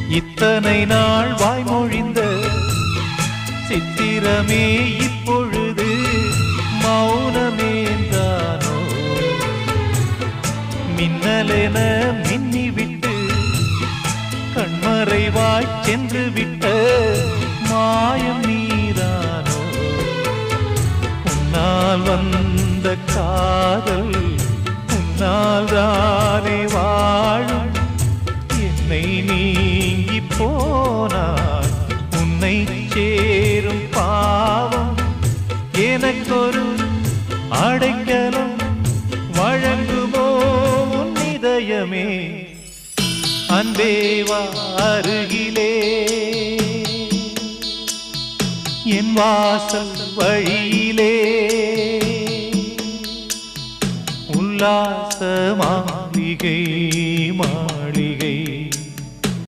இத்தனை நாள் வாய்மொழிந்த சித்திரமே இப்பொழுது மௌனமேந்தானோ? மின்னலென மின்னிவிட்டு கண்மறைவாய் சென்று விட்ட மாயம் நீதானோ? உன்னால் வந்த காதல் உன்னால் தானே வாழும். என்னை நீங்கி போனார் உன்னை சேரும் பாவம். எனக்கொரு அடைக்கலம் வழங்குமோ உன் இதயமே? அன்பேவா அருகிலே என் வாசல் வழியிலே உல்லாச மாளிகை